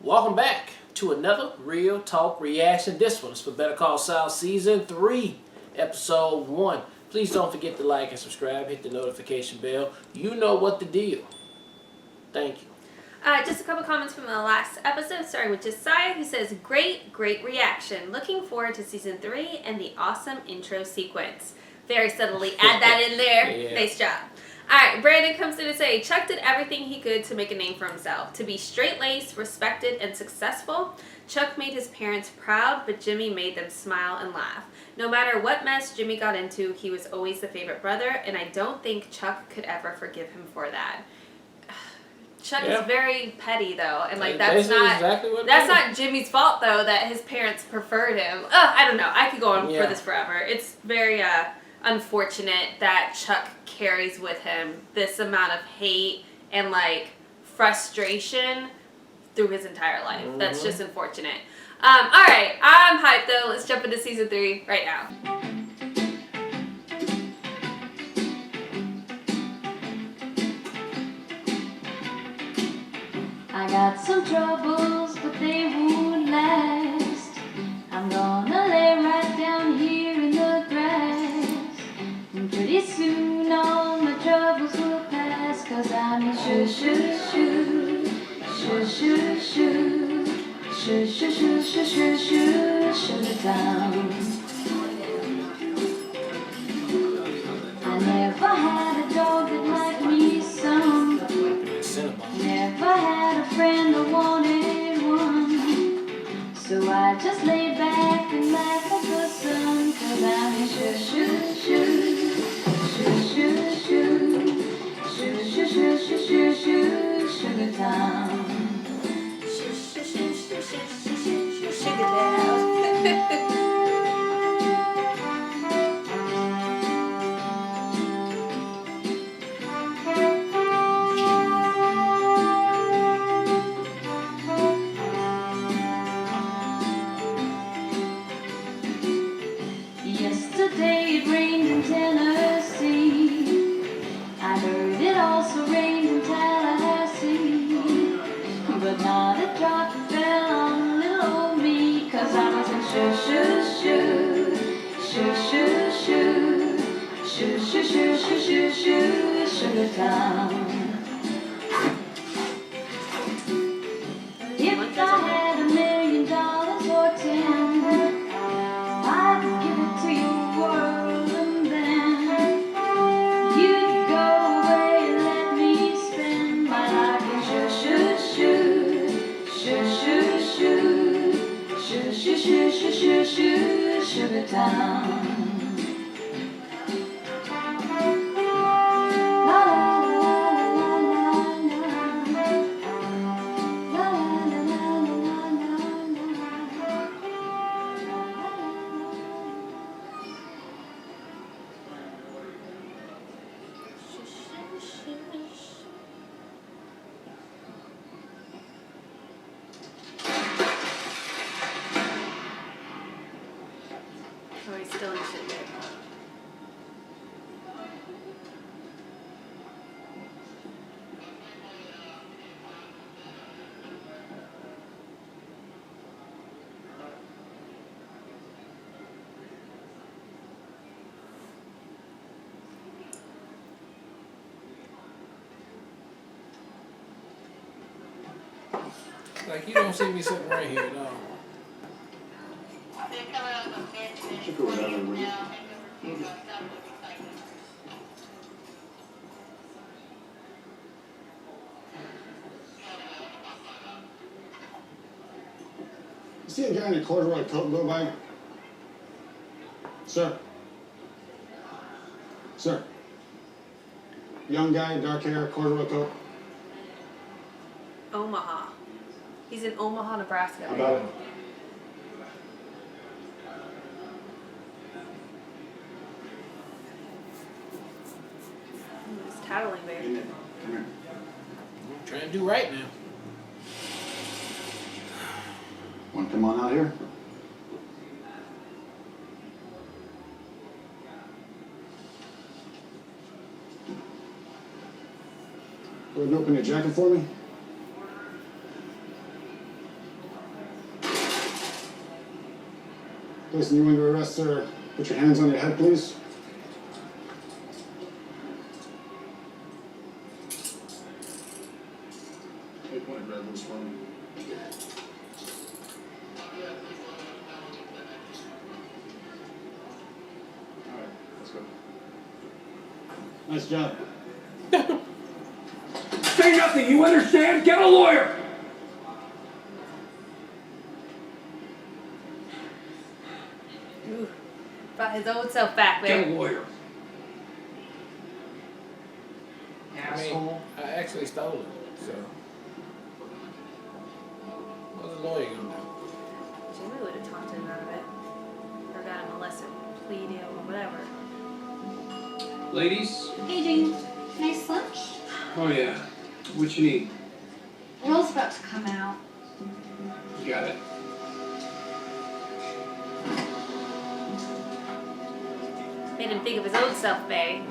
Welcome back to another Real Talk reaction. This one is for Better Call Saul Season 3, Episode 1. Please don't forget to like and subscribe. Hit the notification bell. You know what the deal. Thank you. Just a couple comments from the last episode, starting with Josiah, who says, great reaction. Looking forward to Season 3 and the awesome intro sequence. Very subtly add that in there. Yeah. Nice job. Alright, Brandon comes in to say, Chuck did everything he could to make a name for himself. To be straight-laced, respected, and successful, Chuck made his parents proud, but Jimmy made them smile and laugh. No matter what mess Jimmy got into, he was always the favorite brother, and I don't think Chuck could ever forgive him for that. Chuck is very petty though, and like that's not Jimmy's fault though that his parents preferred him. I don't know. I could go on for this forever. It's very unfortunate that Chuck carries with him this amount of hate and like frustration through his entire life. That's just unfortunate. All right, I'm hyped though. Let's jump into Season 3 right now. I got some troubles, but they won't last. I'm gonna lay right down here in the grass, and pretty soon all my troubles will pass. 'Cause I'm in shoo shoo shoo, shoo shoo shoo, shoo shoo shoo shoo shoo shoo, sugar town. I never had a dog that liked me some. Never had a friend that wanted one. So I just lay back and laugh at the sun. 'Cause I'm in shoo shoo shoo, shoo shoo shoo, shoo shoo shoo shoo shoo shoo, sugar town. Shoo shoo shoo shoo shoo shoo shoo, sugar town. Yesterday it rained in Tennessee. I heard it also rained in Tallahassee. But not a drop fell on little old me. 'Cause I was in shoo shoo shoo, shoo shoo shoo, shoo shoo shoo shoo shoo shoo, sugar town. If I had $1 million or 10, I'd give it to your world, and then you'd go away and let me spend my life in shoo shoo shoo, shoo shoo shoo, shoo shoo shoo shoo shoo shoo, sugar town. Oh, he's still in shit there. Like, you don't see me sitting right here, no. You see a guy in a corduroy coat go by? Sir. Sir. Young guy, dark hair, corduroy coat. Omaha. He's in Omaha, Nebraska. How about it? He's tattling there. Come here. I'm trying to do right now. Want to come on out here? Go ahead and open your jacket for me. Placing you under arrest, sir. Put your hands on your head, please. Hey, point red was wrong. Alright, let's go. Nice job. Say nothing, you understand? Get a lawyer! Ooh, brought his old self back Get a there. lawyer. I mean, I actually stole it, so. What's the lawyer gonna do? Jimmy would have talked him out of it. Or got him a lesser plea deal or whatever. Ladies? Hey, Jane. Nice lunch? Oh yeah. What you need? Will's about to come out. You got it. Made him think of his old self, babe.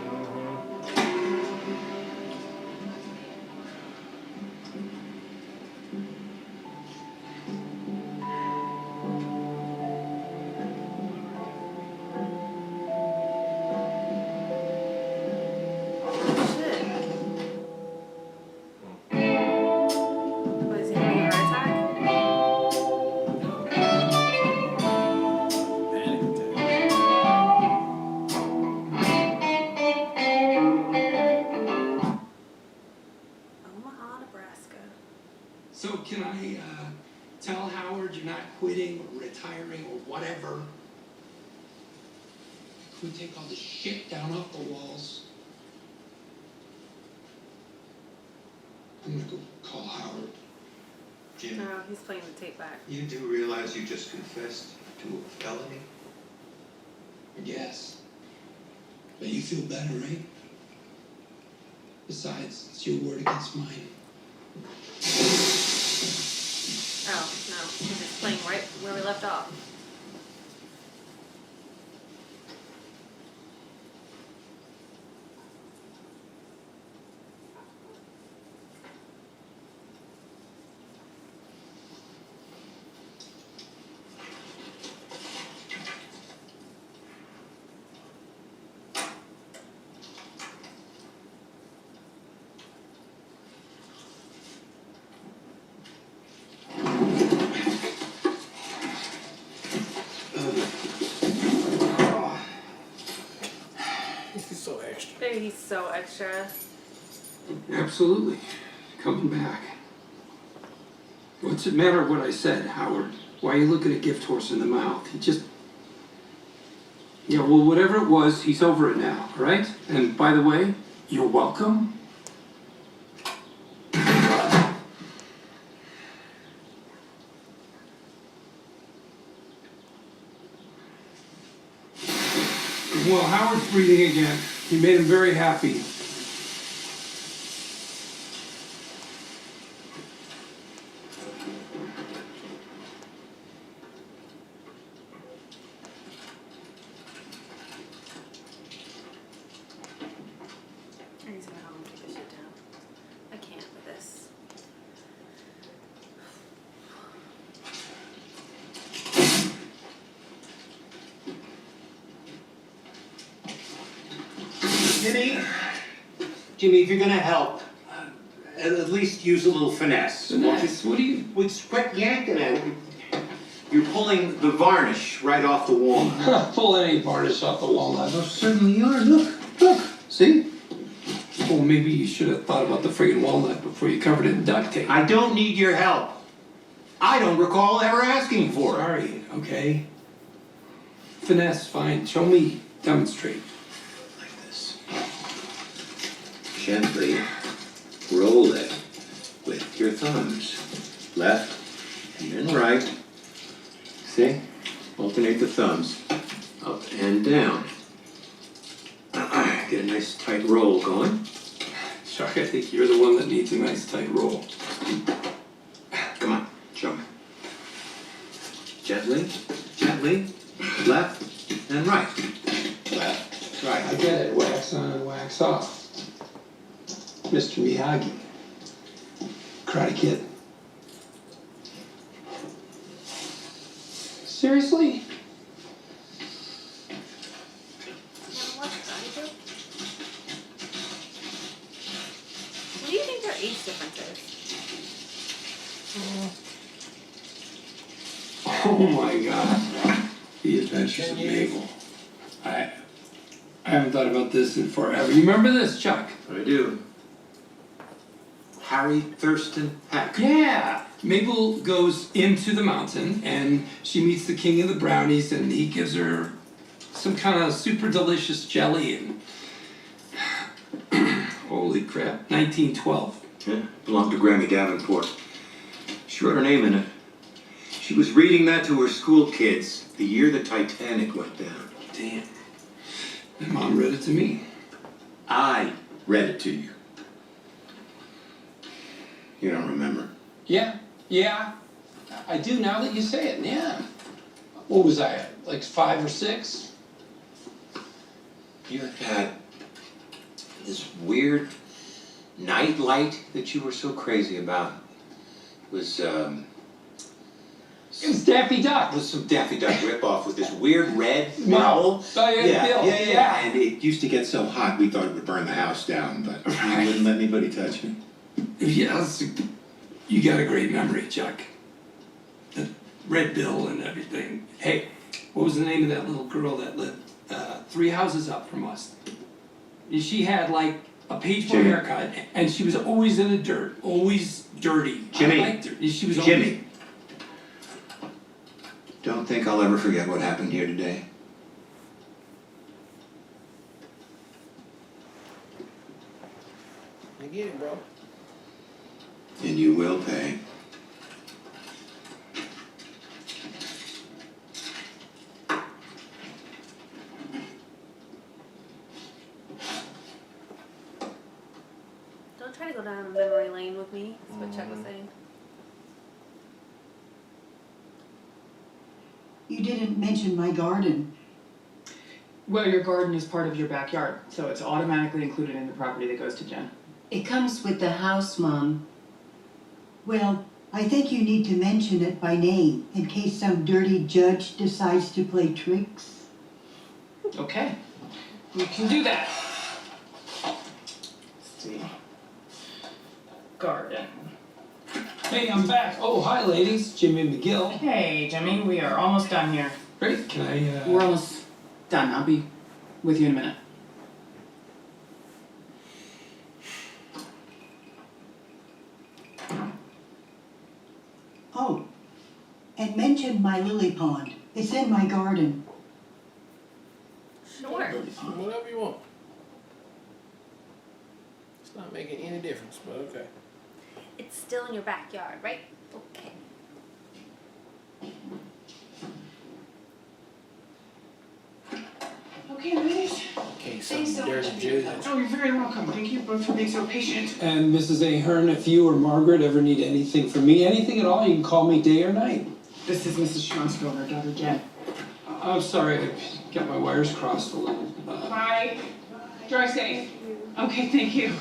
Was he having a heart attack? Panic attack. Omaha, Nebraska. So can I tell Howard you're not quitting or retiring or whatever? Can we take all the shit down off the walls? I'm gonna go call Howard. Jim, No, he's playing the tape back. you do realize you just confessed to a felony? Yes. But you feel better, right? Besides, it's your word against mine. Oh, no. He's just playing right where we left off. This is so extra. Baby, he's so extra. Absolutely. Coming back. What's it matter what I said, Howard? Why are you looking a gift horse in the mouth? He just... Yeah, well, whatever it was, he's over it now, all right? And by the way, you're welcome. Well, Howard's breathing again. He made him very happy. I need to go home and take this shit down. I can't with this. Jimmy, if you're gonna help, at least use a little finesse. Finesse? What do you... Well, just quit yanking at it. You're pulling the varnish right off the walnut. Pull any varnish off the walnut. Oh, certainly you are. Look. See? Well, maybe you should have thought about the friggin' walnut before you covered it in duct tape. I don't need your help. I don't recall ever asking for it. Sorry, okay? Finesse, fine. Show me. Demonstrate. Like this. Gently roll it with your thumbs. Left and then right. See? Alternate the thumbs. Up and down. Get a nice tight roll going. Chuck, I think you're the one that needs a nice tight roll. Come on, show me. Gently, left and right. Left, I right. get it. Wax on, wax off. Mr. Miyagi. Karate Kid. Seriously? age differences. Oh my God. The Adventures of Mabel. I haven't thought about this in forever. You remember this, Chuck? I do. Harry Thurston Peck. Yeah. Mabel goes into the mountain and she meets the king of the brownies and he gives her some kind of super delicious jelly and holy crap, 1912. Yeah, belonged to Grammy Davenport. She wrote her name in it. She was reading that to her school kids the year the Titanic went down. Damn. And Mom read it to me. I read it to you. You don't remember? Yeah. I do now that you say it, yeah. What was I, like 5 or 6? You had this weird night light that you were so crazy about. It was Daffy Duck. It was some Daffy Duck ripoff with this weird red No. owl. Oh, yeah, Bill. Yeah. And it used to get so hot we thought it would burn the house down, but you wouldn't let anybody touch me. Yes, you got a great memory, Chuck. The red bill and everything. Hey, what was the name of that little girl that lived 3 houses up from us? She had like a page boy haircut, and she was always in the dirt, always dirty. Jimmy. I liked her. She was Jimmy. Don't think I'll ever forget what happened here today. I get it, bro. And you will pay. Don't try to go down memory lane with me. That's what Chuck was saying. You didn't mention my garden. Well, your garden is part of your backyard, so it's automatically included in the property that goes to Jen. It comes with the house, Mom. Well, I think you need to mention it by name in case some dirty judge decides to play tricks. Okay, we can do that. Let's see. Garden. Hey, I'm back. Oh, hi, ladies. Jimmy McGill. Hey, Jimmy, we are almost done here. Great. Can I, We're almost done. I'll be with you in a minute. Oh, and mention my lily pond. It's in my garden. Sure. Whatever you want. It's not making any difference, but okay. It's still in your backyard, right? Okay. Okay, ladies. Okay, Thanks some so dirty much. judge. Oh, you're very welcome. Thank you both for being so patient. And Mrs. Ahern, if you or Margaret ever need anything from me, anything at all, you can call me day or night. This is Mrs. Schmonskill, her daughter Jen. I'm sorry, I got my wires crossed a little. Bye. Drive safe. Okay, thank you.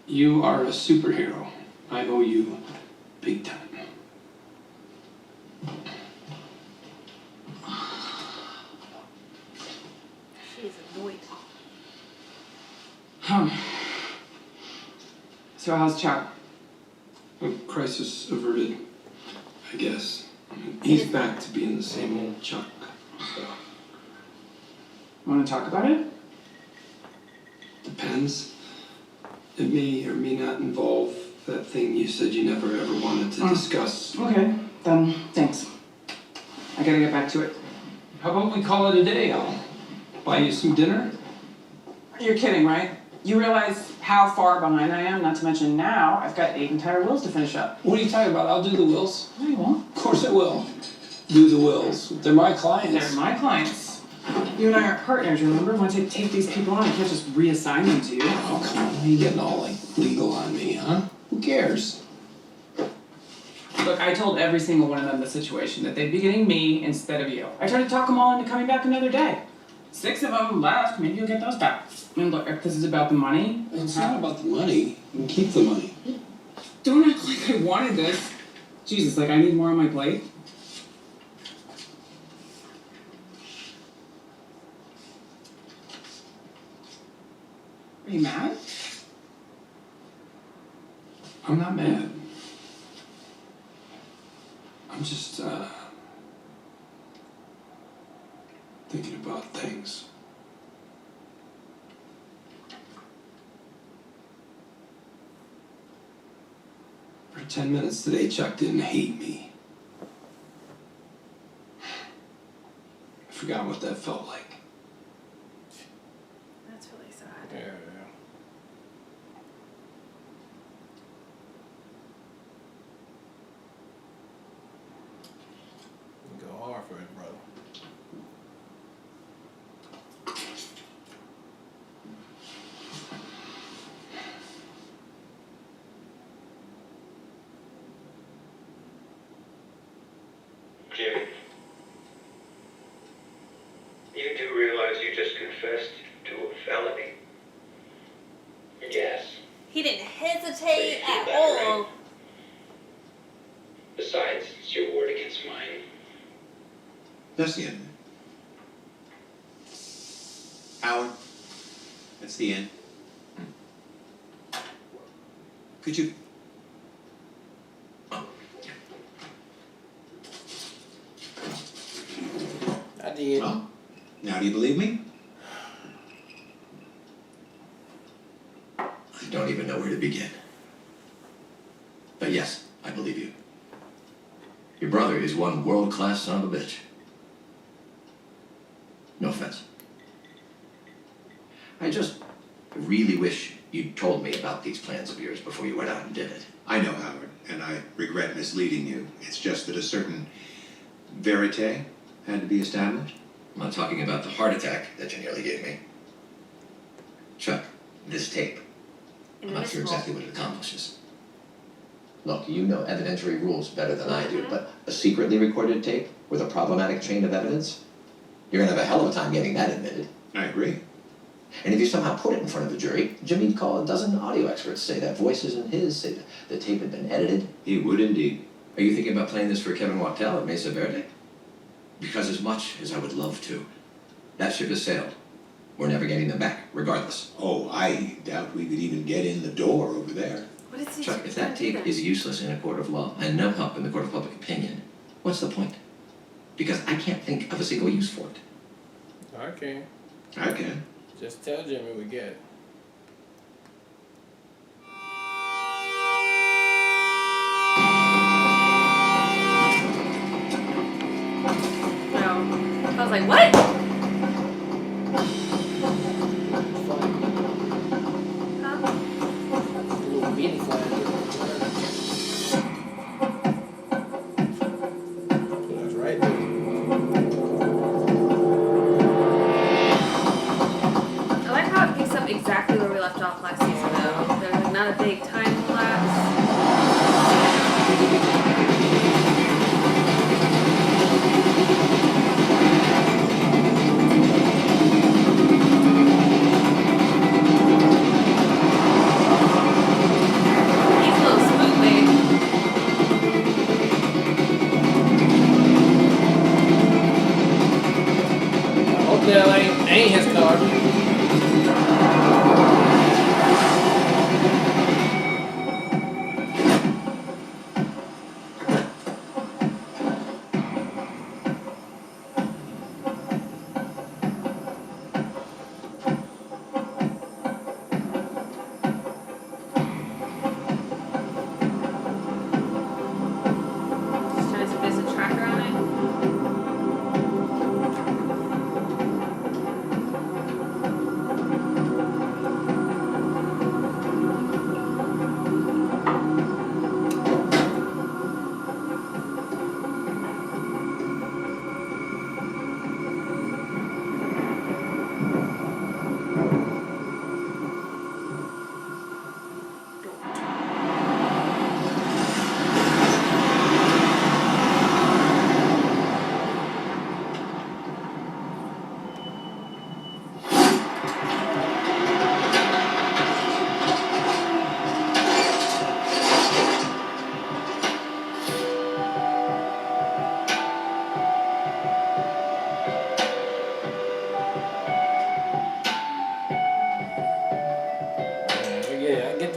You are a superhero. I owe you big time. She is annoyed. So how's Chuck? A crisis averted, I guess. I mean, he's back to being the same old Chuck. So, Want to talk about it? depends. It may or may not involve that thing you said you never ever wanted to discuss. Okay, then thanks. I gotta get back to it. How about we call it a day? I'll buy you some dinner. You're kidding, right? You realize how far behind I am, not to mention now I've got 8 entire wills to finish up. What are you talking about? I'll do the wills. No, you won't. Of course I will. Do the wills. They're my clients. They're my clients. You and I are partners, remember? Once I take these people on, I can't just reassign them to you. Oh, come on. Why are you getting all, like, legal on me, huh? Who cares? Look, I told every single one of them the situation, that they'd be getting me instead of you. I tried to talk them all into coming back another day. 6 of them left, maybe you'll get those back. And look, if this is about the money... It's not about the money. You can keep the money. Don't act like I wanted this. Jesus, like I need more on my plate. Are you mad? I'm not mad. I'm just, thinking about things. For 10 minutes today, Chuck didn't hate me. I forgot what that felt like. That's really sad. Yeah. You go hard for it, brother. Jimmy, you do realize you just confessed to a felony? Yes. He didn't So you hesitate feel at that, all. right? Besides, it's your word against mine. That's the end. Howard, that's the end. Could you... Oh. I did. Well, now do you believe me? I don't even know where to begin. But yes, I believe you. Your brother is one world-class son of a bitch. No offense. I just really wish you'd told me about these plans of yours before you went out and did it. I know, Howard, and I regret misleading you. It's just that a certain verite had to be established. I'm not talking about the heart attack that you nearly gave me. Chuck, this tape. I'm not sure exactly what it accomplishes. Look, you know evidentiary rules better than I do, but a secretly recorded tape with a problematic chain of evidence? You're gonna have a hell of a time getting that admitted. I agree. And if you somehow put it in front of a jury, Jimmy'd call a dozen audio experts, say that voice isn't his, say that the tape had been edited. He would indeed. Are you thinking about playing this for Kevin Wattel at Mesa Verde? Because as much as I would love to, that ship has sailed. We're never getting them back, regardless. Oh, I doubt we could even get in the door over there. What is he Chuck, if that tape is useless in a court of law and no help in the court of public opinion, what's the point? Because I can't think of a single use for it. Okay. I can. Just tell Jimmy we get it. No. I was like, what? Huh? Little mini flag. That's right there. I like how it picks up exactly where we left off last season, though. There's like, not a big time lapse. He's a little smooth, I hope that ain't his car.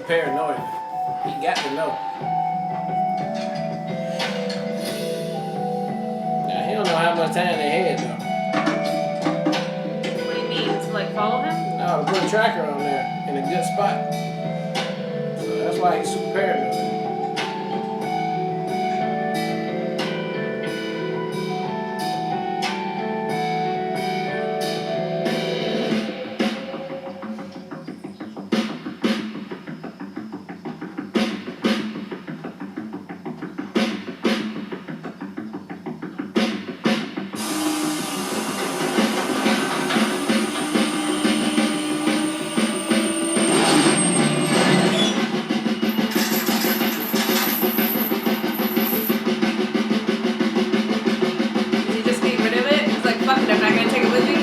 paranoia. He got to know. Now, he don't know how much time they had, though. What do you mean? To like follow him? No, to put a tracker on there in a good spot. So that's why he's super paranoid. Is he just getting rid of it? He's like, fuck it, I'm not gonna take it with me.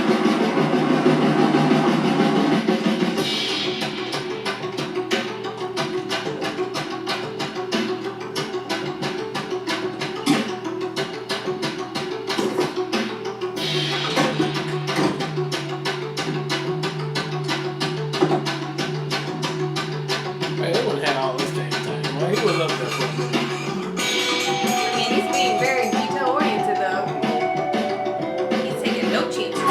Hey, they wouldn't have all this damn time. Well, he was up there for a minute. I mean, he's being very detail oriented though. He's taking no chances.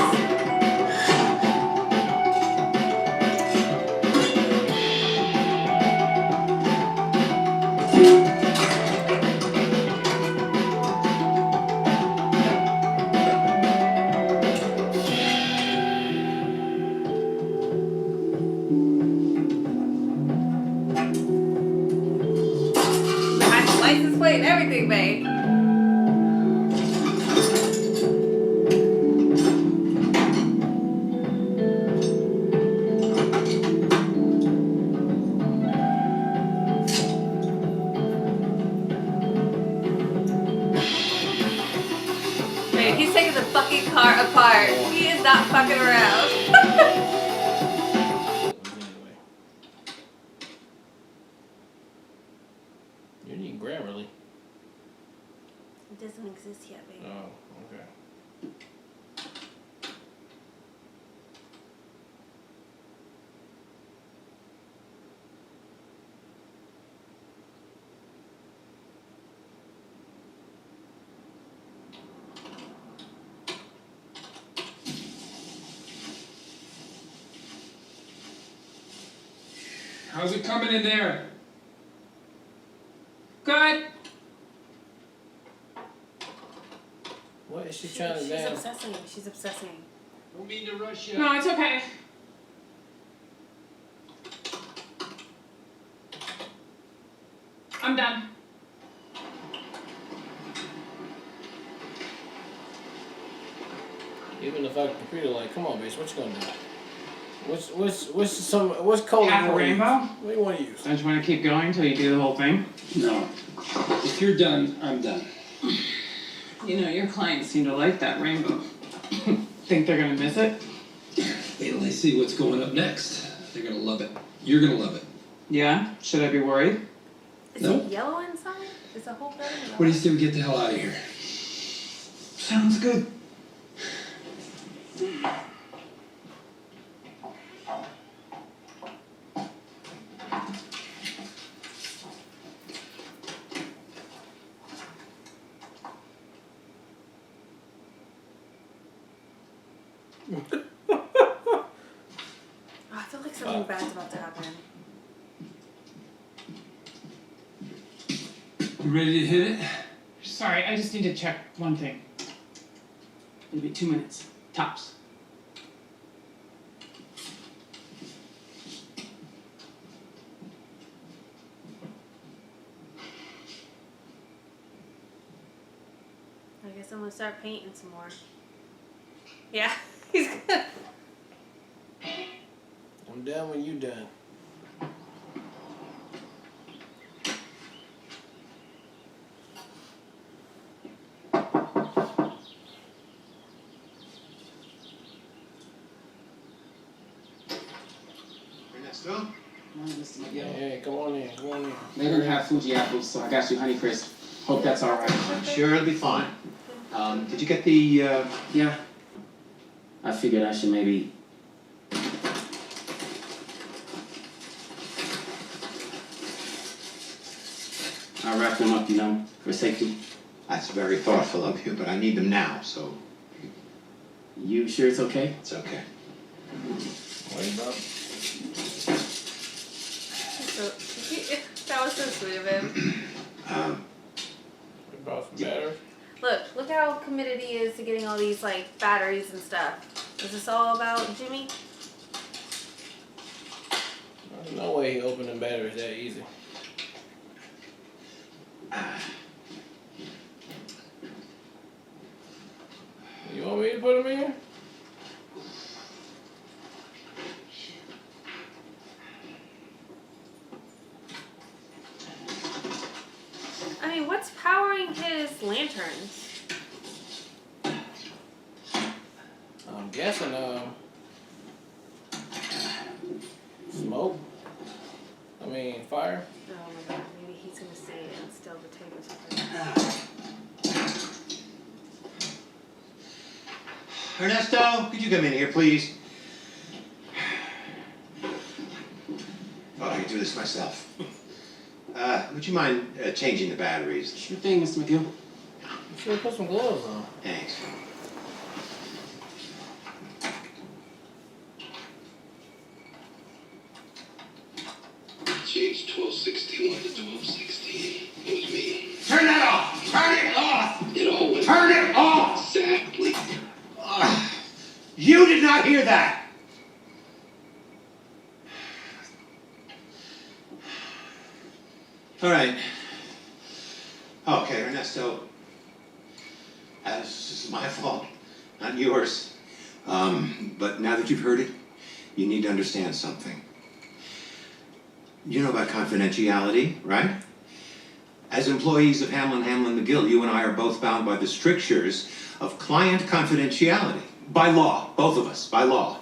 Behind the license plate and everything, babe. Babe, he's taking the fucking car apart. He is not fucking around. Anyway. You need Grammarly. It doesn't exist yet, babe. Oh, okay. How's it coming in there? Good. What is she trying to She's damn? obsessing. She's obsessing. Don't mean to rush you. No, it's okay. I'm done. Even the fucking computer, like, come on, bitch, what you gonna do? What's color Half a you wanna use? rainbow? What do you want to use? Don't you want to keep going until you do the whole thing? No. If you're done, I'm done. You know, your clients seem to like that rainbow. Think they're gonna miss it? Wait till they see what's going up next. They're gonna love it. You're gonna love it. Yeah? Should I be worried? Is No. it yellow inside? Is the whole building yellow? What do you say we get the hell out of here? Sounds good. Oh, I feel like something bad's about to happen. You ready to hit it? Sorry, I just need to check one thing. It'll be 2 minutes. Tops. I guess I'm gonna start painting some more. Yeah, he's good. I'm done when you done. Bring that still? Hey, come on in, come on in. They don't have Fuji apples, so I got you Honey Crisp. Hope that's alright. I'm sure it'll be fine. Did you get the, Yeah. I figured I should maybe... I wrap them up, for safety. That's very thoughtful of you, but I need them now, so You sure it's okay? it's okay. What about? That was so sweet of him. We bought some batteries. Look how committed he is to getting all these like batteries and stuff. Is this all about Jimmy? There's no way he opened them batteries that easy. You want me to put them in? I mean, what's powering his lanterns? I'm guessing, smoke. I mean, fire. Oh my god, maybe he's gonna see it and steal the tape or something. Ernesto, could you come in here, please? Oh, I can do this myself. Would you mind changing the batteries? Sure thing, Mr. McGill. You should put some gloves on. Thanks. Changed 1261 to 1216. It was me. Turn that off! Turn it off! It all went Turn it off! exactly. You did not hear that! All right. Okay, Ernesto. This is my fault, not yours. But now that you've heard it, you need to understand something. You know about confidentiality, right? As employees of Hamlin McGill, you and I are both bound by the strictures of client confidentiality. By law, both of us, by law.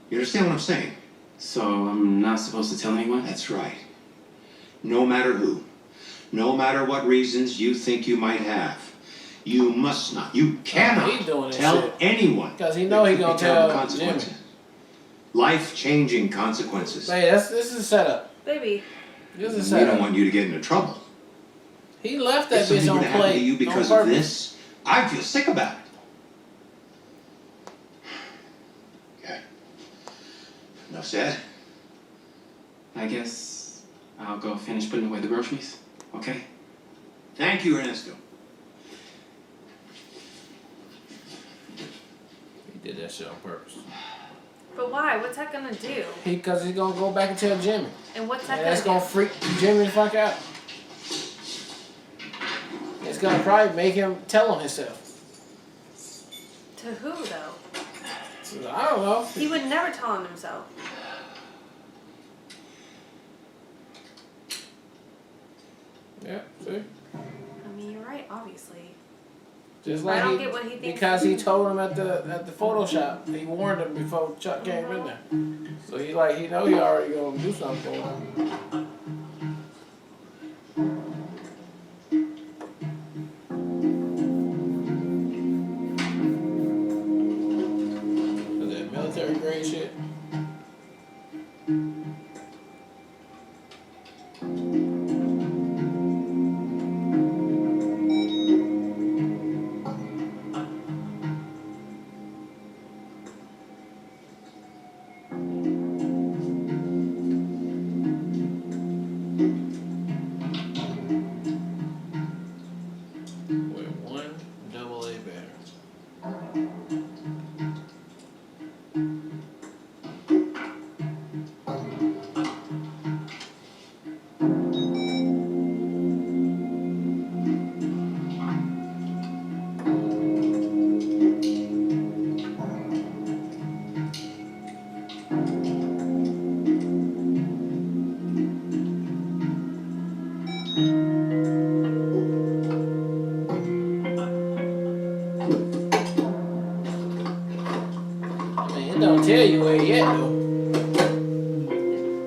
You understand what I'm saying? So I'm not supposed to tell anyone? That's right. No matter who, no matter what reasons you think you might have, you must not, you cannot tell anyone. Because he know he gonna tell Jimmy. Life-changing consequences. Hey, this is a setup. Baby. This is a We setup. don't want you to get into trouble. He left that If something bitch were on to happen to plate you because on of purpose. this, I'd feel sick about it. Okay. Enough said. I guess I'll go finish putting away the groceries, okay? Thank you, Ernesto. He did that shit on purpose. But why? What's that gonna do? Because he's gonna go back and tell Jimmy. And what's that And that's gonna gonna do? freak Jimmy the fuck out. It's gonna probably make him tell on himself. To who though? I don't know. He would never tell on himself. Yeah, see? I mean, you're right, obviously. Just But I like don't he, get what he thinks. because he told him at the Photoshop. He warned him before Chuck came in there. So he know he already gonna do something for him. Is that military grade shit? With one AA battery. I mean, it don't tell you where he at though.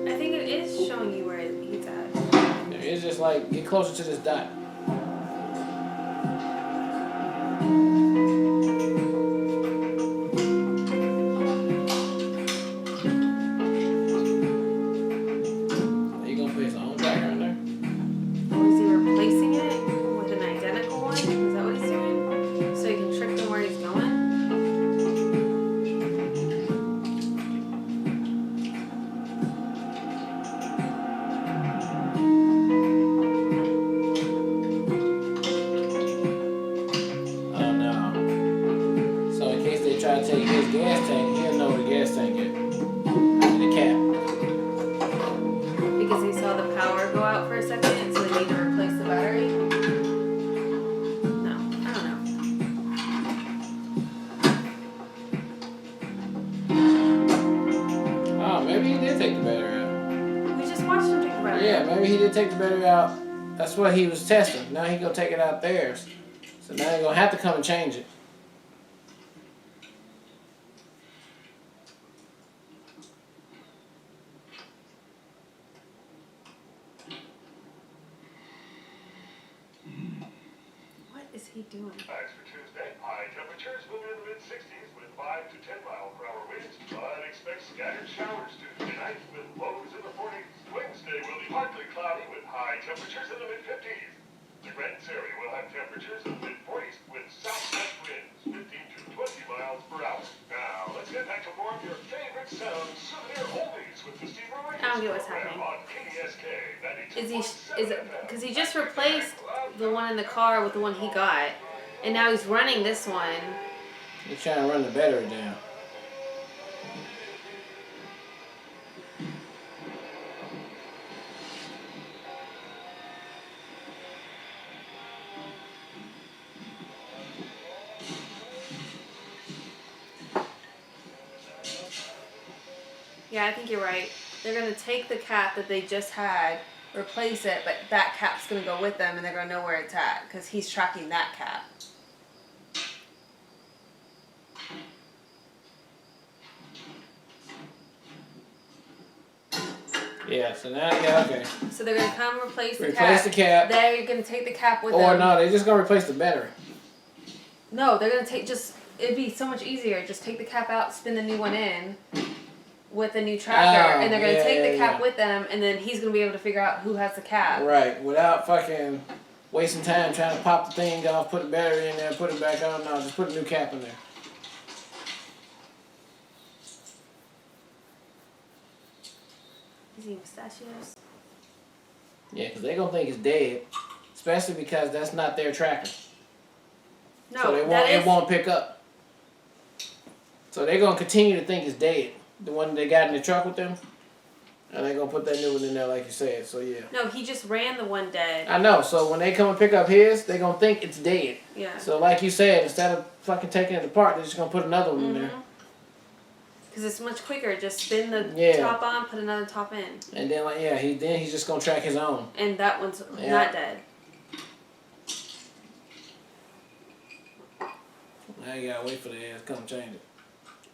I think it is showing you where he's at. It's just like, get closer to this dot. Are you gonna put his own background there? Or is he take the battery out. We just watched him take the battery Yeah, out. maybe he did take the battery out. That's what he was testing. Now he gonna take it out theirs. So now you're gonna have to come and change it. What is he doing? Thanks for Tuesday. High temperatures will be in the mid-60s with 5 to 10 mile per hour winds, but expect scattered showers Tuesday night with lows in the 40s. Wednesday will be partly cloudy with high temperatures in the mid-50s. The Grants area will have temperatures in the mid-40s with southwest winds 15 to 20 miles per hour. Now, let's get back to more of your favorite sound souvenir oldies with the Steve Roy I don't get what's happening. on KDSK 92.7 Is it because he just replaced the one in the car with the one he got, and now he's running this one. He's trying to run the battery down. Yeah, I think you're right. They're gonna take the cap that they just had, replace it, but that cap's gonna go with them, and they're gonna know where it's at because he's tracking that cap. Yeah, so now, yeah, okay. So they're gonna come replace the cap. Replace the cap. Then you're gonna take the cap with Or them. no, they're just gonna replace the battery. No, they're gonna take just. It'd be so much easier. Just take the cap out, spin the new one in, with the new tracker, and they're gonna take the cap with them, and then he's gonna be able to figure out who has the cap. Right, without fucking wasting time trying to pop the thing off, put the battery in there, put it back on. No, just put a new cap in there. Is he pistachios? Yeah, because they're gonna think it's dead, especially because that's not their tracker. No, So it won't pick up. So they're gonna continue to think it's dead. The one they got in the truck with them, and they're gonna put that new one in there like you said. So yeah. No, he just ran the one dead. I know. So when they come and pick up his, they're gonna think it's dead. Yeah. So like you said, instead of fucking taking it apart, they're just gonna put another one in there. Because it's much quicker. Just spin the top on, put another top in. And then like he's just gonna track his own. And that one's not dead. Now you gotta wait for the ass to come change it.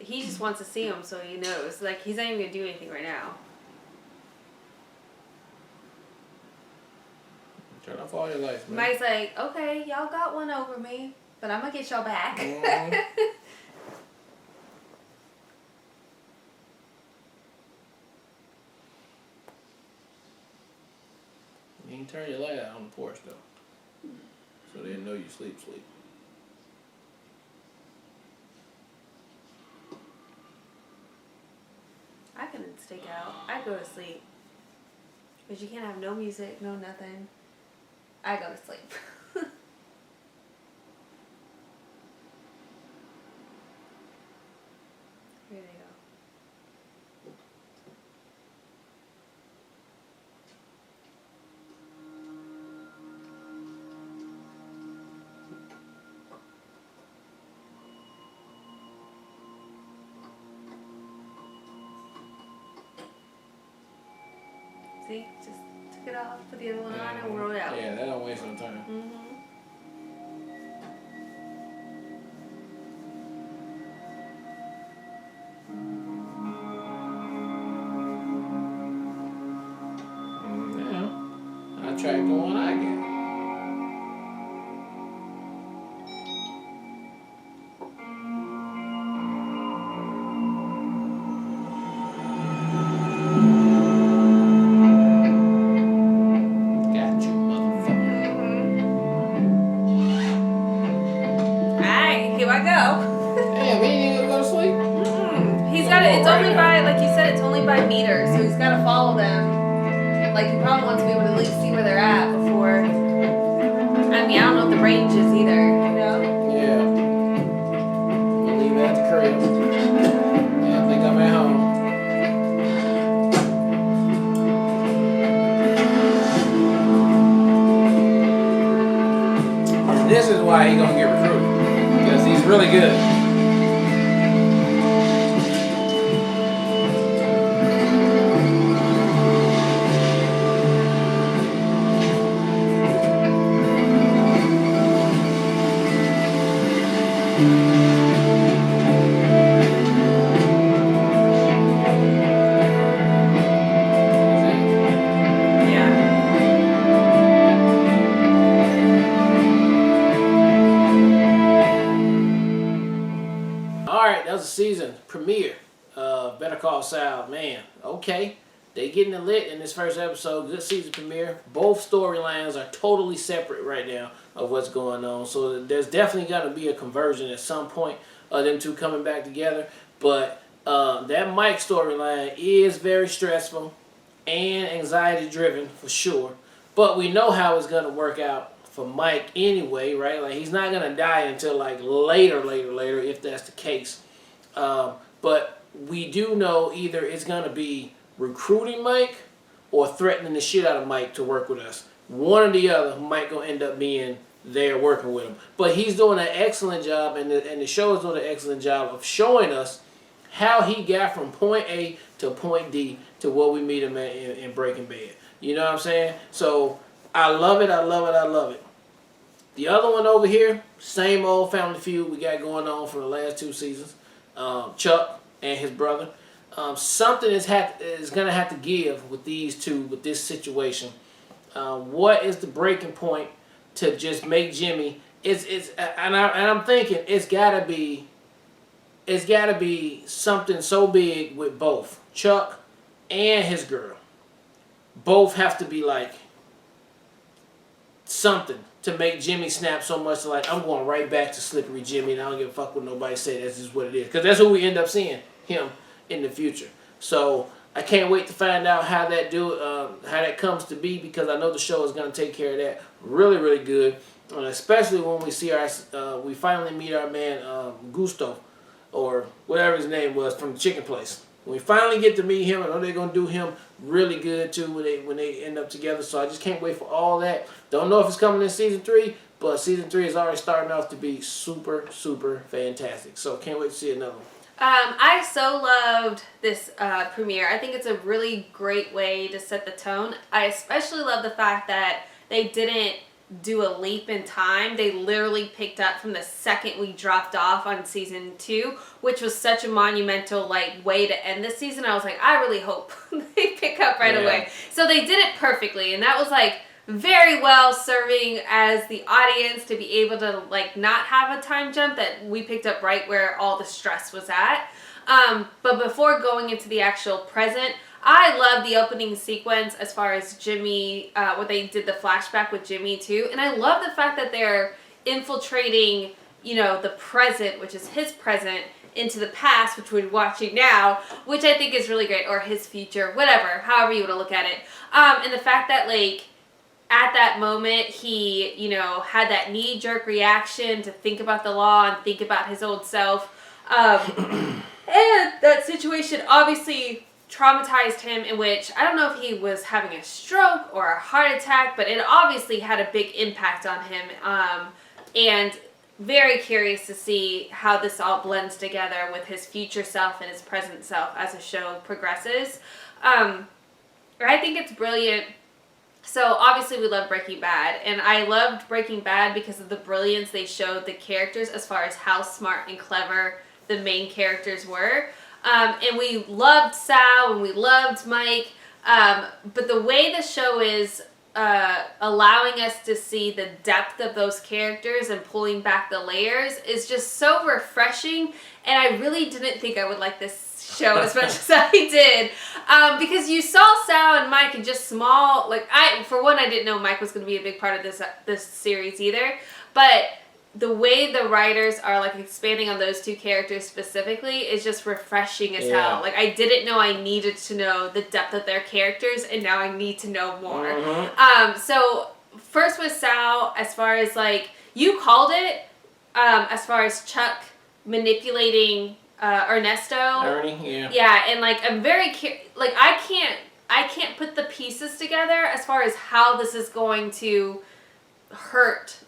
He just wants to see him so he knows. Like, he's not even going to do anything right now. Turn off all your lights, man. Mike's like, okay, y'all got one over me, but I'm going to get y'all back. Mm-hmm. You can turn your light out on the porch, though. So they know you sleep. I can stake out. I go to sleep. Because you can't have no music, no nothing. I go to sleep. Here they go. See, just took it off, put the other one on, and roll it out. Yeah, that don't waste no time. Now, I tracked the one I get. By meter, so he's got to follow them. Like, he probably wants to be able to at least see where they're at before. I mean, I don't know what the range is either, you know? Yeah. We'll leave it at the crib. Yeah, I think I'm at home. And this is why he's gonna get recruited. Because he's really good. Call Saul, man, okay. They getting it lit in this first episode. Good season premiere. Both storylines are totally separate right now of what's going on. So there's definitely got to be a conversion at some point of them two coming back together. But that Mike storyline is very stressful and anxiety driven for sure. But we know how it's going to work out for Mike anyway, right? Like, he's not going to die until like later, if that's the case. But we do know either it's going to be recruiting Mike or threatening the shit out of Mike to work with us. One or the other, Mike gonna end up being there working with him. But he's doing an excellent job, and the show is doing an excellent job of showing us how he got from point A to point D to what we meet him at in Breaking Bad. You know what I'm saying? So I love it. The other one over here, same old family feud we got going on for the last 2 seasons. Chuck and his brother. Something is going to have to give with these two, with this situation. What is the breaking point to just make Jimmy? I'm thinking it's got to be something so big with both Chuck and his girl. Both have to be like something to make Jimmy snap so much like, I'm going right back to Slippery Jimmy and I don't give a fuck what nobody say. That's just what it is. Because that's who we end up seeing, him, in the future. So I can't wait to find out how that comes to be, because I know the show is going to take care of that really good. Especially when we see we finally meet our man Gusto, or whatever his name was, from the chicken place. When we finally get to meet him, I know they're going to do him really good too when they end up together. So I just can't wait for all that. Don't know if it's coming in season 3, but season 3 is already starting off to be super fantastic. So can't wait to see another one. I so loved this premiere. I think it's a really great way to set the tone. I especially love the fact that they didn't do a leap in time. They literally picked up from the second we dropped off on season 2, which was such a monumental way to end the season. I was like, I really hope they pick up right away. So they did it perfectly, and that was very well serving as the audience to be able to not have a time jump, that we picked up right where all the stress was at. But before going into the actual present, I love the opening sequence as far as Jimmy, what they did the flashback with Jimmy too. And I love the fact that they're infiltrating, the present, which is his present, into the past, which we're watching now, which I think is really great, or his future, whatever, however you want to look at it. And the fact that at that moment, he, had that knee-jerk reaction to think about the law and think about his old self. And that situation obviously traumatized him, in which, I don't know if he was having a stroke or a heart attack, but it obviously had a big impact on him. And very curious to see how this all blends together with his future self and his present self as the show progresses. I think it's brilliant. So obviously we love Breaking Bad, and I loved Breaking Bad because of the brilliance they showed the characters as far as how smart and clever the main characters were. And we loved Sal and we loved Mike, but the way the show is allowing us to see the depth of those characters and pulling back the layers is just so refreshing, and I really didn't think I would like this show as much as I did, because you saw Sal and Mike in just small, for one, I didn't know Mike was going to be a big part of this series either, but the way the writers are expanding on those two characters specifically is just refreshing as hell. I didn't know I needed to know the depth of their characters, and now I need to know more. Mm-hmm. So first with Sal, as far as you called it, as far as Chuck manipulating Ernie, yeah, and I'm very I can't put the pieces together as far as how this is going to hurt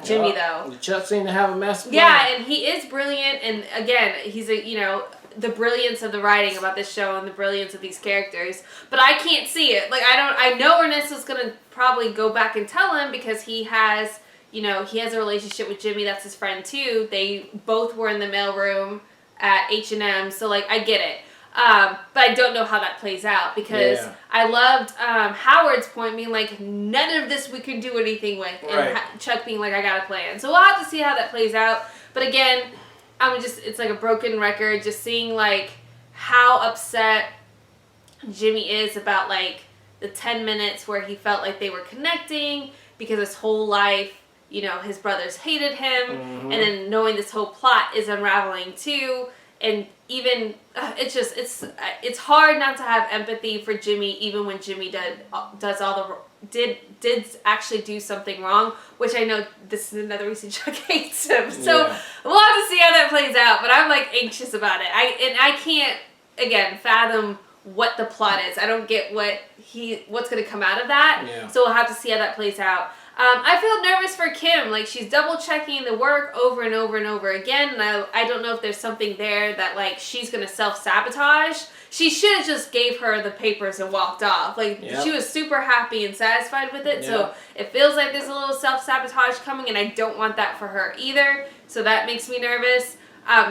Jimmy though. Chuck seemed to have a master plan. Yeah, and he is brilliant, and again, he's the brilliance of the writing about this show and the brilliance of these characters, but I can't see it. I know Ernesto's gonna probably go back and tell him, because he has a relationship with Jimmy, that's his friend too. They both were in the mailroom at H&M, so I get it. But I don't know how that plays out, because I loved Howard's point being none of this we can do anything with, and Chuck being I got a plan. So we'll have to see how that plays out. But again, it's a broken record, just seeing how upset Jimmy is about like the 10 minutes where he felt like they were connecting because his whole life, you know, his brothers hated him, and then knowing this whole plot is unraveling too, and even it's hard not to have empathy for Jimmy, even when Jimmy does all the did actually do something wrong, which I know this is another reason Chuck hates him. So we'll have to see how that plays out, but I'm like anxious about it. I can't again fathom what the plot is. I don't get what's going to come out of that. Yeah. So we'll have to see how that plays out. I feel nervous for Kim. Like, she's double checking the work over and over and over again. And I don't know if there's something there that like she's going to self-sabotage. She should have just gave her the papers and walked off. Like, she was super happy and satisfied with it. So it feels like there's a little self-sabotage coming, and I don't want that for her either. So that makes me nervous.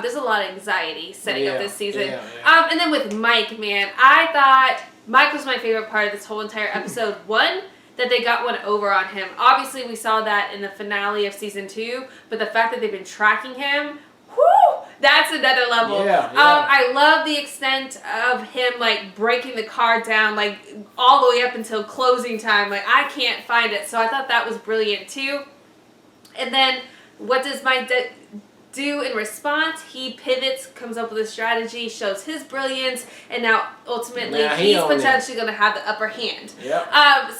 There's a lot of anxiety setting up this season. And then with Mike, man, I thought Mike was my favorite part of this whole entire episode. One, that they got one over on him. Obviously, we saw that in the finale of season 2, but the fact that they've been tracking him, whoo, that's another level. I love the extent of him like breaking the car down like all the way up until closing time. Like, I can't find it, so I thought that was brilliant too. And then what does Mike do in response? He pivots, comes up with a strategy, shows his brilliance, and now ultimately he's potentially going to have the upper hand.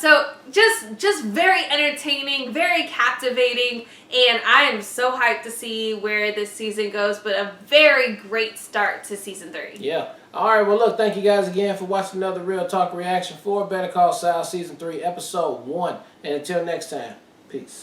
So just very entertaining, very captivating, and I am so hyped to see where this season goes, but a very great start to season 3. All right, well, look, thank you guys again for watching another Real Talk reaction for Better Call Saul Season 3, Episode 1. And until next time, peace.